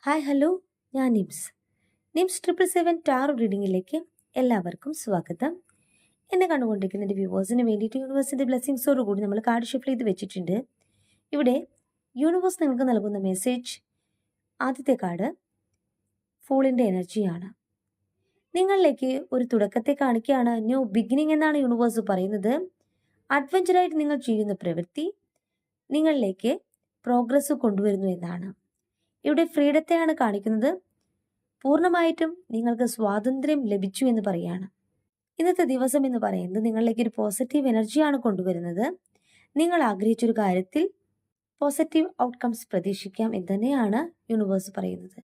Hi hello, ഞാൻ nymphs 777 taro റീഡിങ്ങിലേക്ക് എല്ലാവർക്കും സ്വാഗതം. എന്നെ കണ്ടുകൊണ്ടിരിക്കുന്ന എൻ്റെ വ്യൂവേഴ്സിന് വേണ്ടിയിട്ട് യൂണിവേഴ്സിൻ്റെ ബ്ലെസ്സിങ്സോട് കൂടി നമ്മൾ കാർഡ് ഷഫിൾ ചെയ്ത് വെച്ചിട്ടുണ്ട്. ഇവിടെ യൂണിവേഴ്സ് നിങ്ങൾക്ക് നൽകുന്ന മെസ്സേജ്, ആദ്യത്തെ കാർഡ് ഫൂളിൻ്റെ എനർജിയാണ്. നിങ്ങളിലേക്ക് ഒരു തുടക്കത്തെ കാണിക്കുകയാണ്. ന്യൂ ബിഗിനിങ് എന്നാണ് യൂണിവേഴ്സ് പറയുന്നത്. അഡ്വഞ്ചറായിട്ട് നിങ്ങൾ ചെയ്യുന്ന പ്രവൃത്തി നിങ്ങളിലേക്ക് പ്രോഗ്രസ് കൊണ്ടുവരുന്നു എന്നാണ്. ഇവിടെ ഫ്രീഡത്തെയാണ് കാണിക്കുന്നത്. പൂർണ്ണമായിട്ടും നിങ്ങൾക്ക് സ്വാതന്ത്ര്യം ലഭിച്ചു എന്ന് പറയാണ്. ഇന്നത്തെ ദിവസം എന്ന് പറയുന്നത് നിങ്ങളിലേക്ക് ഒരു പോസിറ്റീവ് എനർജിയാണ് കൊണ്ടുവരുന്നത്. നിങ്ങൾ ആഗ്രഹിച്ചൊരു കാര്യത്തിൽ പോസിറ്റീവ് ഔട്ട്കംസ് പ്രതീക്ഷിക്കാം എന്ന് തന്നെയാണ് യൂണിവേഴ്സ് പറയുന്നത്.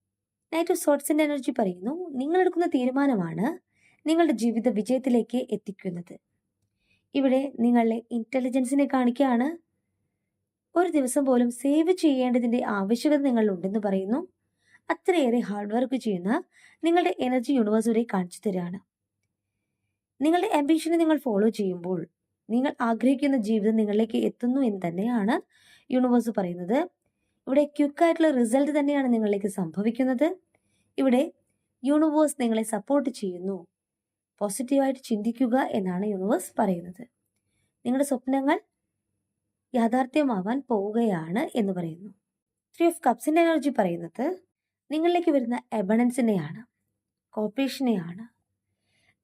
നൈറ്റ് ഓഫ് സോർട്സിന്റെ എനർജി പറയുന്നു, നിങ്ങളെടുക്കുന്ന തീരുമാനമാണ് നിങ്ങളുടെ ജീവിത വിജയത്തിലേക്ക് എത്തിക്കുന്നത്. ഇവിടെ നിങ്ങളുടെ ഇന്റലിജൻസിനെ കാണിക്കുകയാണ്. ഒരു ദിവസം പോലും സേവ് ചെയ്യേണ്ടതിന്റെ ആവശ്യകത നിങ്ങളിലുണ്ടെന്ന് പറയുന്നു. അത്രയേറെ ഹാർഡ് വർക്ക് ചെയ്യുന്ന നിങ്ങളുടെ എനർജി യൂണിവേഴ്സ് വരെ കാണിച്ചു തരാണ്. നിങ്ങളുടെ ആംബിഷനെ നിങ്ങൾ ഫോളോ ചെയ്യുമ്പോൾ നിങ്ങൾ ആഗ്രഹിക്കുന്ന ജീവിതം നിങ്ങളിലേക്ക് എത്തുന്നു എന്ന് തന്നെയാണ് യൂണിവേഴ്സ് പറയുന്നത്. ഇവിടെ ക്വിക്കായിട്ടുള്ള റിസൾട്ട് തന്നെയാണ് നിങ്ങളിലേക്ക് സംഭവിക്കുന്നത്. ഇവിടെ യൂണിവേഴ്സ് നിങ്ങളെ സപ്പോർട്ട് ചെയ്യുന്നു. പോസിറ്റീവായിട്ട് ചിന്തിക്കുക എന്നാണ് യൂണിവേഴ്സ് പറയുന്നത്. നിങ്ങളുടെ സ്വപ്നങ്ങൾ യാഥാർത്ഥ്യമാവാൻ പോവുകയാണ് എന്ന് പറയുന്നു. 3 ഓഫ് കപ്സിന്റെ എനർജി പറയുന്നത് നിങ്ങളിലേക്ക് വരുന്ന എബണൻസിനെയാണ്, കോപ്പറേഷനെയാണ്.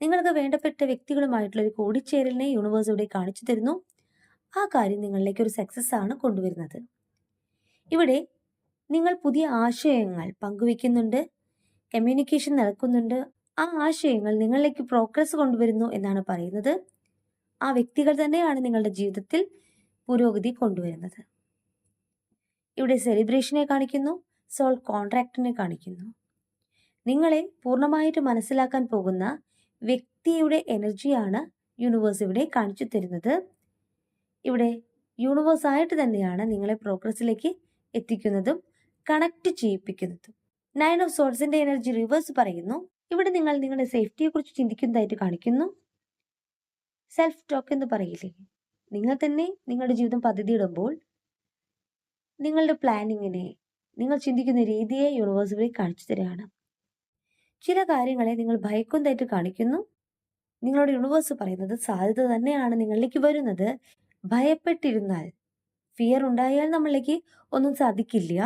നിങ്ങൾക്ക് വേണ്ടപ്പെട്ട വ്യക്തികളുമായിട്ടുള്ള ഒരു കൂടിച്ചേരലിനെ യൂണിവേഴ്സ് ഇവിടെ കാണിച്ചു തരുന്നു. ആ കാര്യം നിങ്ങളിലേക്ക് ഒരു സക്സസ് ആണ് കൊണ്ടുവരുന്നത്. ഇവിടെ നിങ്ങൾ പുതിയ ആശയങ്ങൾ പങ്കുവെക്കുന്നുണ്ട്, കമ്മ്യൂണിക്കേഷൻ നടക്കുന്നുണ്ട്. ആ ആശയങ്ങൾ നിങ്ങളിലേക്ക് പ്രോഗ്രസ് കൊണ്ടുവരുന്നു എന്നാണ് പറയുന്നത്. ആ വ്യക്തികൾ തന്നെയാണ് നിങ്ങളുടെ ജീവിതത്തിൽ പുരോഗതി കൊണ്ടുവരുന്നത്. ഇവിടെ സെലിബ്രേഷനെ കാണിക്കുന്നു, സോൾ കോൺട്രാക്റ്റിനെ കാണിക്കുന്നു. നിങ്ങളെ പൂർണ്ണമായിട്ട് മനസ്സിലാക്കാൻ പോകുന്ന വ്യക്തിയുടെ എനർജിയാണ് യൂണിവേഴ്സ് ഇവിടെ കാണിച്ചു തരുന്നത്. ഇവിടെ യൂണിവേഴ്സ് ആയിട്ട് തന്നെയാണ് നിങ്ങളെ പ്രോഗ്രസിലേക്ക് എത്തിക്കുന്നതും കണക്ട് ചെയ്യിപ്പിക്കുന്നതും. 9 ഓഫ് സോർട്സിന്റെ എനർജി റിവേഴ്സ് പറയുന്നു, ഇവിടെ നിങ്ങൾ നിങ്ങളുടെ സേഫ്റ്റിയെ കുറിച്ച് ചിന്തിക്കുന്നതായിട്ട് കാണിക്കുന്നു. സെൽഫ് ടോക്ക് എന്ന് പറയില്ലേ, നിങ്ങൾ തന്നെ നിങ്ങളുടെ ജീവിതം പദ്ധതിയിടുമ്പോൾ നിങ്ങളുടെ പ്ലാനിങ്ങിനെ, നിങ്ങൾ ചിന്തിക്കുന്ന രീതിയെ യൂണിവേഴ്സ് വഴി കാണിച്ചു തരികയാണ്. ചില കാര്യങ്ങളെ നിങ്ങൾ ഭയക്കുന്നതായിട്ട് കാണിക്കുന്നു. നിങ്ങളുടെ യൂണിവേഴ്സ് പറയുന്നത് സാധ്യത തന്നെയാണ് നിങ്ങളിലേക്ക് വരുന്നത്. ഭയപ്പെട്ടിരുന്നാൽ, ഫിയർ ഉണ്ടായാൽ നമ്മളിലേക്ക് ഒന്നും സാധിക്കില്ല.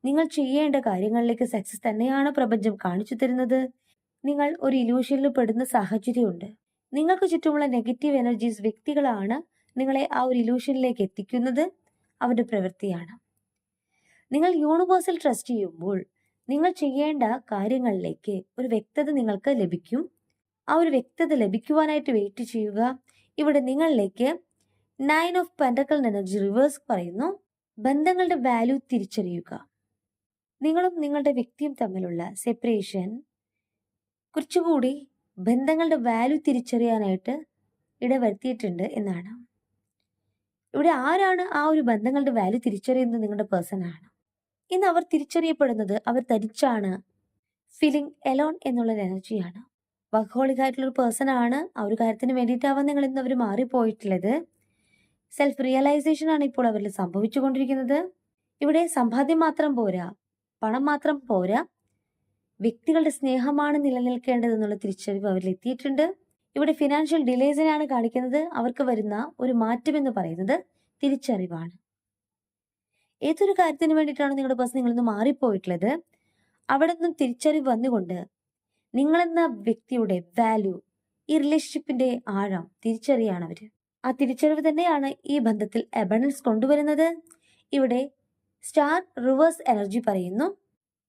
നിങ്ങൾ ചെയ്യേണ്ട കാര്യങ്ങളിലേക്ക് സക്സസ് തന്നെയാണ് പ്രപഞ്ചം കാണിച്ചു തരുന്നത്. നിങ്ങൾ ഒരു ഇലൂഷനിൽ പെടുന്ന സാഹചര്യമുണ്ട്. നിങ്ങൾക്ക് ചുറ്റുമുള്ള നെഗറ്റീവ് എനർജീസ് വ്യക്തികളാണ് നിങ്ങളെ ആ ഒരു ഇലൂഷനിലേക്ക് എത്തിക്കുന്നത്. അവരുടെ പ്രവൃത്തിയാണ്. നിങ്ങൾ യൂണിവേഴ്സൽ ട്രസ്റ്റ് ചെയ്യുമ്പോൾ നിങ്ങൾ ചെയ്യേണ്ട കാര്യങ്ങളിലേക്ക് ഒരു വ്യക്തത നിങ്ങൾക്ക് ലഭിക്കും. ആ ഒരു വ്യക്തത ലഭിക്കുവാനായിട്ട് വെയിറ്റ് ചെയ്യുക. ഇവിടെ നിങ്ങളിലേക്ക് 9 ഓഫ് പെന്റക്കിൾ എനർജി റിവേഴ്സ് പറയുന്നു, ബന്ധങ്ങളുടെ വാല്യൂ തിരിച്ചറിയുക. നിങ്ങളും നിങ്ങളുടെ വ്യക്തിയും തമ്മിലുള്ള സെപ്പറേഷൻ കുറച്ചുകൂടി ബന്ധങ്ങളുടെ വാല്യൂ തിരിച്ചറിയാനായിട്ട് ഇടവരുത്തിയിട്ടുണ്ട് എന്നാണ്. ഇവിടെ ആരാണ് ആ ഒരു ബന്ധങ്ങളുടെ വാല്യൂ തിരിച്ചറിയുന്നത്? നിങ്ങളുടെ പേഴ്സൺ ആണ്. ഇന്ന് അവർ തിരിച്ചറിയപ്പെടുന്നത് അവർ തരിച്ചാണ്, ഫീലിംഗ് എലോൺ എന്നുള്ള എനർജിയാണ്. വർക്കഹോളിക് ആയിട്ടുള്ള ഒരു പേഴ്സൺ ആണ്. ആ ഒരു കാര്യത്തിന് വേണ്ടിയിട്ടാവാൻ നിങ്ങൾ ഇന്ന് അവർ മാറിപ്പോയിട്ടുള്ളത്. സെൽഫ് റിയലൈസേഷൻ ആണ് ഇപ്പോൾ അവരിൽ സംഭവിച്ചുകൊണ്ടിരിക്കുന്നത്. ഇവിടെ സമ്പാദ്യം മാത്രം പോരാ, പണം മാത്രം പോരാ, വ്യക്തികളുടെ സ്നേഹമാണ് നിലനിൽക്കേണ്ടതെന്നുള്ള തിരിച്ചറിവ് അവരിൽ എത്തിയിട്ടുണ്ട്. ഇവിടെ ഫിനാൻഷ്യൽ ഡിലേസിനെയാണ് കാണിക്കുന്നത്. അവർക്ക് വരുന്ന ഒരു മാറ്റം എന്ന് പറയുന്നത് തിരിച്ചറിവാണ്. ഏതൊരു കാര്യത്തിന് വേണ്ടിയിട്ടാണ് നിങ്ങളുടെ പേഴ്സൺ നിങ്ങളിൽ നിന്ന് മാറിപ്പോയിട്ടുള്ളത്, അവിടെ നിന്നും തിരിച്ചറിവ് വന്നുകൊണ്ട് നിങ്ങളെന്ന വ്യക്തിയുടെ വാല്യൂ, ഈ റിലേഷൻഷിപ്പിന്റെ ആഴം തിരിച്ചറിയാണ് അവര്. ആ തിരിച്ചറിവ് തന്നെയാണ് ഈ ബന്ധത്തിൽ അബണ്ടൻസ് കൊണ്ടുവരുന്നത്. ഇവിടെ സ്റ്റാർ റിവേഴ്സ് എനർജി പറയുന്നു,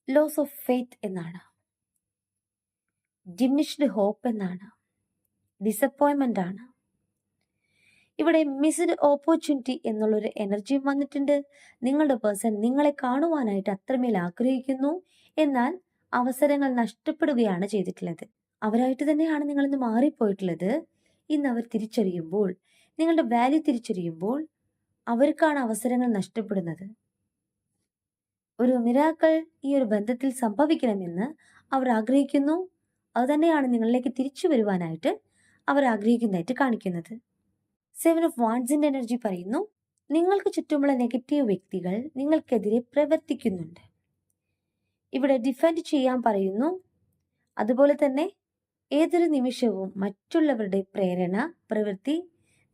ലോസ് ഓഫ് ഫെയ്ത്ത് എന്നാണ്, ഡിമിനിഷ്ഡ് ഹോപ്പ് എന്നാണ്, ഡിസപ്പോയിൻമെന്റ് ആണ്. ഇവിടെ മിസ്ഡ് ഓപ്പർച്യൂണിറ്റി എന്നുള്ളൊരു എനർജിയും വന്നിട്ടുണ്ട്. നിങ്ങളുടെ പേഴ്സൺ നിങ്ങളെ കാണുവാനായിട്ട് അത്രമേൽ ആഗ്രഹിക്കുന്നു, എന്നാൽ അവസരങ്ങൾ നഷ്ടപ്പെടുകയാണ് ചെയ്തിട്ടുള്ളത്. അവരായിട്ട് തന്നെയാണ് നിങ്ങളിന്ന് മാറിപ്പോയിട്ടുള്ളത്. ഇന്ന് അവർ തിരിച്ചറിയുമ്പോൾ, നിങ്ങളുടെ വാല്യൂ തിരിച്ചറിയുമ്പോൾ അവർക്കാണ് അവസരങ്ങൾ നഷ്ടപ്പെടുന്നത്. ഒരു മിറാക്കിൾ ഈ ഒരു ബന്ധത്തിൽ സംഭവിക്കണമെന്ന് അവർ ആഗ്രഹിക്കുന്നു. അതുതന്നെയാണ് നിങ്ങളിലേക്ക് തിരിച്ചു വരുവാനായിട്ട് അവർ ആഗ്രഹിക്കുന്നതായിട്ട് കാണിക്കുന്നത്. 7 ഓഫ് വാൻഡ്സിന്റെ എനർജി പറയുന്നു, നിങ്ങൾക്ക് ചുറ്റുമുള്ള നെഗറ്റീവ് വ്യക്തികൾ നിങ്ങൾക്കെതിരെ പ്രവർത്തിക്കുന്നുണ്ട്. ഇവിടെ ഡിഫെൻഡ് ചെയ്യാൻ പറയുന്നു. അതുപോലെ തന്നെ ഏതൊരു നിമിഷവും മറ്റുള്ളവരുടെ പ്രേരണ, പ്രവൃത്തി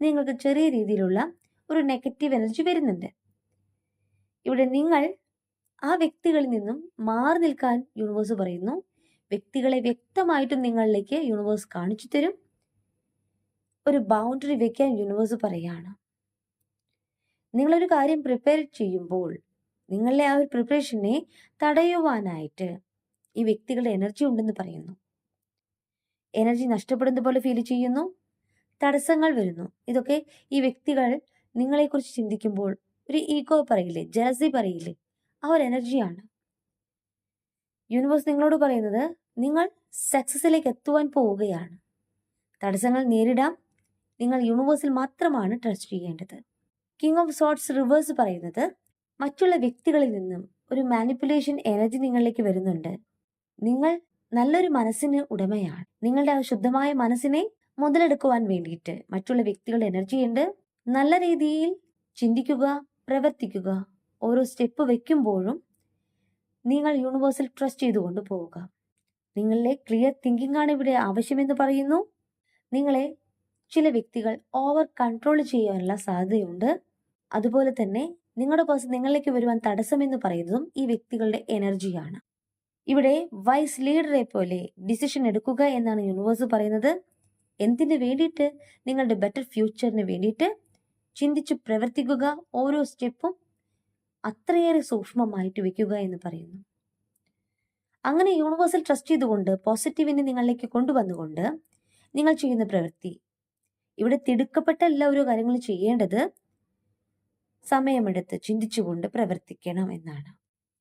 നിങ്ങൾക്ക് ചെറിയ രീതിയിലുള്ള ഒരു നെഗറ്റീവ് എനർജി വരുന്നുണ്ട്. ഇവിടെ നിങ്ങൾ ആ വ്യക്തികളിൽ നിന്നും മാറി നിൽക്കാൻ യൂണിവേഴ്സ് പറയുന്നു. വ്യക്തികളെ വ്യക്തമായിട്ടും നിങ്ങളിലേക്ക് യൂണിവേഴ്സ് കാണിച്ചു തരും. ഒരു ബൗണ്ടറി വെക്കാൻ യൂണിവേഴ്സ് പറയാണ്. നിങ്ങളൊരു കാര്യം പ്രിപ്പയർ ചെയ്യുമ്പോൾ നിങ്ങളുടെ ആ ഒരു പ്രിപ്പറേഷനെ തടയുവാനായിട്ട് ഈ വ്യക്തികളുടെ എനർജി ഉണ്ടെന്ന് പറയുന്നു. എനർജി നഷ്ടപ്പെടുന്ന പോലെ ഫീൽ ചെയ്യുന്നു. തടസ്സങ്ങൾ വരുന്നു. ഇതൊക്കെ ഈ വ്യക്തികൾ നിങ്ങളെക്കുറിച്ച് ചിന്തിക്കുമ്പോൾ ഒരു ഈഗോ പറയില്ലേ, ജലസി പറയില്ലേ, ആ ഒരു എനർജിയാണ്. യൂണിവേഴ്സ് നിങ്ങളോട് പറയുന്നത് നിങ്ങൾ സക്സസിലേക്ക് എത്തുവാൻ പോവുകയാണ്. തടസ്സങ്ങൾ നേരിടാം. നിങ്ങൾ യൂണിവേഴ്സിൽ മാത്രമാണ് ട്രസ്റ്റ് ചെയ്യേണ്ടത്. കിങ് ഓഫ് സോർട്സ് റിവേഴ്സ് പറയുന്നത് മറ്റുള്ള വ്യക്തികളിൽ നിന്നും ഒരു മാനിപ്പുലേഷൻ എനർജി നിങ്ങളിലേക്ക് വരുന്നുണ്ട്. നിങ്ങൾ നല്ലൊരു മനസ്സിന് ഉടമയാണ്. നിങ്ങളുടെ ആ ശുദ്ധമായ മനസ്സിനെ മുതലെടുക്കുവാൻ വേണ്ടിയിട്ട് മറ്റുള്ള വ്യക്തികളുടെ എനർജി ഉണ്ട്. നല്ല രീതിയിൽ ചിന്തിക്കുക, പ്രവർത്തിക്കുക. ഓരോ സ്റ്റെപ്പ് വെക്കുമ്പോഴും നിങ്ങൾ യൂണിവേഴ്സിൽ ട്രസ്റ്റ് ചെയ്തുകൊണ്ട് പോവുക. നിങ്ങളിലെ ക്ലിയർ തിങ്കിങ് ആണ് ഇവിടെ ആവശ്യമെന്ന് പറയുന്നു. നിങ്ങളെ ചില വ്യക്തികൾ ഓവർ കൺട്രോൾ ചെയ്യാനുള്ള സാധ്യതയുണ്ട്. അതുപോലെ തന്നെ നിങ്ങളുടെ പേഴ്സൺ നിങ്ങളിലേക്ക് വരുവാൻ തടസ്സമെന്ന് പറയുന്നതും ഈ വ്യക്തികളുടെ എനർജിയാണ്. ഇവിടെ വൈസ് ലീഡറെ പോലെ ഡിസിഷൻ എടുക്കുക എന്നാണ് യൂണിവേഴ്സ് പറയുന്നത്. എന്തിനു വേണ്ടിയിട്ട്? നിങ്ങളുടെ ബെറ്റർ ഫ്യൂച്ചറിന് വേണ്ടിയിട്ട് ചിന്തിച്ച് പ്രവർത്തിക്കുക. ഓരോ സ്റ്റെപ്പും അത്രയേറെ സൂക്ഷ്മമായിട്ട് വെക്കുക എന്ന് പറയുന്നു. അങ്ങനെ യൂണിവേഴ്സൽ ട്രസ്റ്റ് ചെയ്തുകൊണ്ട് പോസിറ്റീവിനെ നിങ്ങളിലേക്ക് കൊണ്ടുവന്നുകൊണ്ട് നിങ്ങൾ ചെയ്യുന്ന പ്രവൃത്തി, ഇവിടെ തിടുക്കപ്പെട്ട എല്ലാ ഓരോ കാര്യങ്ങളും ചെയ്യേണ്ടത് സമയമെടുത്ത് ചിന്തിച്ചുകൊണ്ട് പ്രവർത്തിക്കണം എന്നാണ്.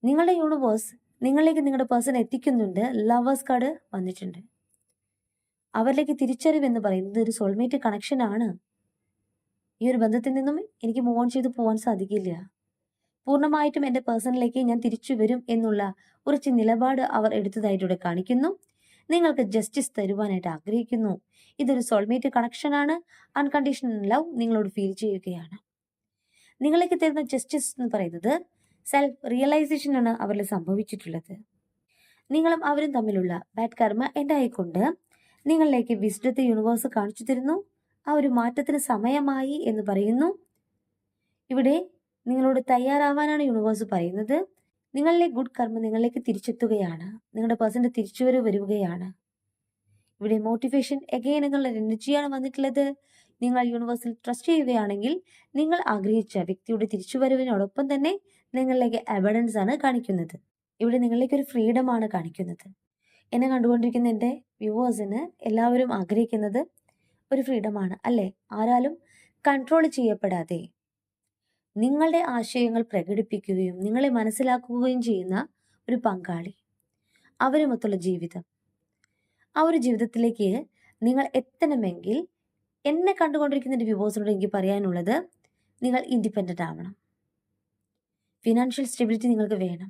നിങ്ങളുടെ യൂണിവേഴ്സ് നിങ്ങളിലേക്ക് നിങ്ങളുടെ പേഴ്സൺ എത്തിക്കുന്നുണ്ട്. ലവേഴ്സ് കാർഡ് വന്നിട്ടുണ്ട്. അവരിലേക്ക് തിരിച്ചറിവെന്ന് പറയുന്നത് ഒരു സോൾമേറ്റ് കണക്ഷൻ ആണ്. ഈ ഒരു ബന്ധത്തിൽ നിന്നും എനിക്ക് മൂവ് ഓൺ ചെയ്ത് പോകാൻ സാധിക്കില്ല. പൂർണ്ണമായിട്ടും എൻ്റെ പേഴ്സണിലേക്ക് ഞാൻ തിരിച്ചു വരും എന്നുള്ള ഉറച്ച നിലപാട് അവർ എടുത്തതായിട്ടൂടെ കാണിക്കുന്നു. നിങ്ങൾക്ക് ജസ്റ്റിസ് തരുവാനായിട്ട് ആഗ്രഹിക്കുന്നു. ഇതൊരു സോൾമേറ്റ് കണക്ഷനാണ്. അൺകണ്ടീഷണൽ ലവ് നിങ്ങളോട് ഫീൽ ചെയ്യുകയാണ്. നിങ്ങളിലേക്ക് തരുന്ന ജസ്റ്റിസ് എന്ന് പറയുന്നത് സെൽഫ് റിയലൈസേഷൻ ആണ് അവരിൽ സംഭവിച്ചിട്ടുള്ളത്. നിങ്ങളും അവരും തമ്മിലുള്ള ബാഡ് കർമ്മ എന്തായിക്കൊണ്ട് നിങ്ങളിലേക്ക് വിസ്ഡത്തെ യൂണിവേഴ്സ് കാണിച്ചു തരുന്നു. ആ ഒരു മാറ്റത്തിന് സമയമായി എന്ന് പറയുന്നു. ഇവിടെ നിങ്ങളോട് തയ്യാറാവാനാണ് യൂണിവേഴ്സ് പറയുന്നത്. നിങ്ങളിലെ ഗുഡ് കർമ്മ നിങ്ങളിലേക്ക് തിരിച്ചെത്തുകയാണ്. നിങ്ങളുടെ പേഴ്സന്റെ തിരിച്ചുവരവ് വരികയാണ്. ഇവിടെ മോട്ടിവേഷൻ എഗെയിൻ എന്നുള്ള എനർജിയാണ് വന്നിട്ടുള്ളത്. നിങ്ങൾ യൂണിവേഴ്സിൽ ട്രസ്റ്റ് ചെയ്യുകയാണെങ്കിൽ നിങ്ങൾ ആഗ്രഹിച്ച വ്യക്തിയുടെ തിരിച്ചുവരവിനോടൊപ്പം തന്നെ നിങ്ങളിലേക്ക് എവിഡൻസ് ആണ് കാണിക്കുന്നത്. ഇവിടെ നിങ്ങളിലേക്ക് ഒരു ഫ്രീഡമാണ് കാണിക്കുന്നത്. എന്നെ കണ്ടുകൊണ്ടിരിക്കുന്ന എൻ്റെ വ്യൂവേഴ്സിന് എല്ലാവരും ആഗ്രഹിക്കുന്നത് ഒരു ഫ്രീഡമാണ് അല്ലേ? ആരാലും കൺട്രോൾ ചെയ്യപ്പെടാതെ നിങ്ങളുടെ ആശയങ്ങൾ പ്രകടിപ്പിക്കുകയും നിങ്ങളെ മനസ്സിലാക്കുകയും ചെയ്യുന്ന ഒരു പങ്കാളി, അവരുമൊത്തുള്ള ജീവിതം. ആ ഒരു ജീവിതത്തിലേക്ക് നിങ്ങൾ എത്തണമെങ്കിൽ എന്നെ കണ്ടുകൊണ്ടിരിക്കുന്ന എൻ്റെ വ്യൂവേഴ്സിനോട് എനിക്ക് പറയാനുള്ളത്, നിങ്ങൾ ഇൻഡിപെൻഡൻ്റ് ആവണം. ഫിനാൻഷ്യൽ സ്റ്റെബിലിറ്റി നിങ്ങൾക്ക് വേണം.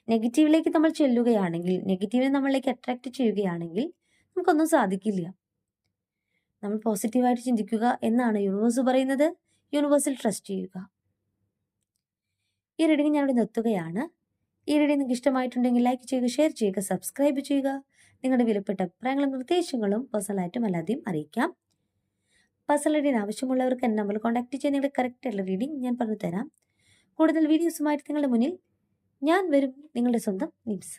നെഗറ്റീവിലേക്ക് നമ്മൾ ചെല്ലുകയാണെങ്കിൽ, നെഗറ്റീവിനെ നമ്മളിലേക്ക് അട്രാക്ട് ചെയ്യുകയാണെങ്കിൽ നമുക്കൊന്നും സാധിക്കില്ല. നമ്മൾ പോസിറ്റീവായിട്ട് ചിന്തിക്കുക എന്നാണ് യൂണിവേഴ്സ് പറയുന്നത്. യൂണിവേഴ്സിൽ ട്രസ്റ്റ് ചെയ്യുക. ഈ റീഡിംഗ് ഞാനിവിടെ നിർത്തുകയാണ്. ഈ റീഡിംഗ് നിങ്ങൾക്ക് ഇഷ്ടമായിട്ടുണ്ടെങ്കിൽ ലൈക്ക് ചെയ്യുക, ഷെയർ ചെയ്യുക, സബ്സ്ക്രൈബ് ചെയ്യുക. നിങ്ങളുടെ വിലപ്പെട്ട അഭിപ്രായങ്ങളും നിർദ്ദേശങ്ങളും പേഴ്സണലായിട്ടും അല്ലാതെയും അറിയിക്കാം. പേഴ്സണൽ റീഡിംഗ് ആവശ്യമുള്ളവർക്ക് എന്നെ നമ്പറിൽ കോൺടാക്ട് ചെയ്യാൻ നിങ്ങളുടെ കറക്റ്റായിട്ടുള്ള റീഡിംഗ് ഞാൻ പറഞ്ഞു തരാം. കൂടുതൽ വീഡിയോസുമായിട്ട് നിങ്ങളുടെ മുന്നിൽ ഞാൻ വരും. നിങ്ങളുടെ സ്വന്തം നിംസ്.